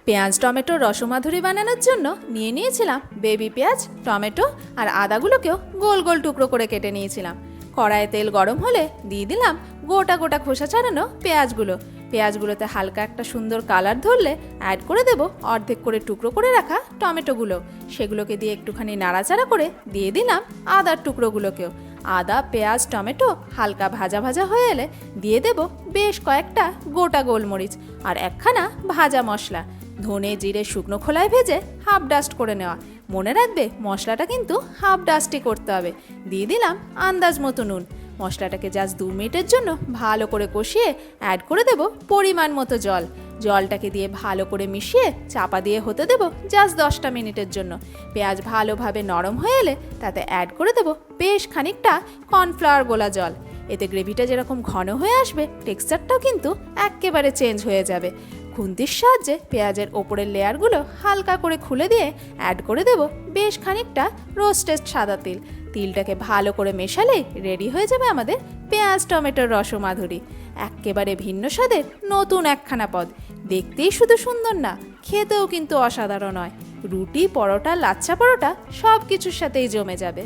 পেঁয়াজ টমেটো রসমাধুরি বানানোর জন্য নিয়ে নিয়েছিলাম বেবি পেঁয়াজ, টমেটো আর আদাগুলোকেও গোল গোল টুকরো করে কেটে নিয়েছিলাম। কড়াইয়ে তেল গরম হলে দিয়ে দিলাম গোটা গোটা খোসা ছাড়ানো পেঁয়াজগুলোতে হালকা একটা সুন্দর কালার ধরলে অ্যাড করে দেব অর্ধেক করে টুকরো করে রাখা টমেটোগুলো। সেগুলোকে দিয়ে একটুখানি নাড়াচাড়া করে দিয়ে দিলাম আদার টুকরোগুলোকেও। আদা, পেঁয়াজ, টমেটো হালকা ভাজা ভাজা হয়ে এলে দিয়ে দেব বেশ কয়েকটা গোটা গোলমরিচ আর একখানা ভাজা মশলা। ধনে জিরে শুকনো খোলায় ভেজে হাফ ডাস্ট করে নেওয়া। মনে রাখবে মশলাটা কিন্তু হাফ ডাস্টই করতে হবে। দিয়ে দিলাম আন্দাজ মতো নুন। মশলাটাকে জাস্ট 2 মিনিটের জন্য ভালো করে কষিয়ে অ্যাড করে দেব পরিমাণ মতো জল। জলটাকে দিয়ে ভালো করে মিশিয়ে চাপা দিয়ে হতে দেব জাস্ট 10টা মিনিটের জন্য। পেঁয়াজ ভালোভাবে নরম হয়ে এলে তাতে অ্যাড করে দেব বেশ খানিকটা কর্নফ্লাওয়ার গোলা জল। এতে গ্রেভিটা যেরকম ঘন হয়ে আসবে, টেক্সচারটাও কিন্তু একেবারে চেঞ্জ হয়ে যাবে। খুন্তির সাহায্যে পেঁয়াজের ওপরের লেয়ারগুলো হালকা করে খুলে দিয়ে অ্যাড করে দেব বেশ খানিকটা রোস্টেড সাদা তিল। তিলটাকে ভালো করে মেশালেই রেডি হয়ে যাবে আমাদের পেঁয়াজ টমেটোর রসমাধুরি। একেবারে ভিন্ন স্বাদের নতুন একখানা পদ। দেখতেই শুধু সুন্দর না, খেতেও কিন্তু অসাধারণ হয়। রুটি, পরোটা, লাচ্ছা পরোটা সব কিছুর সাথেই জমে যাবে।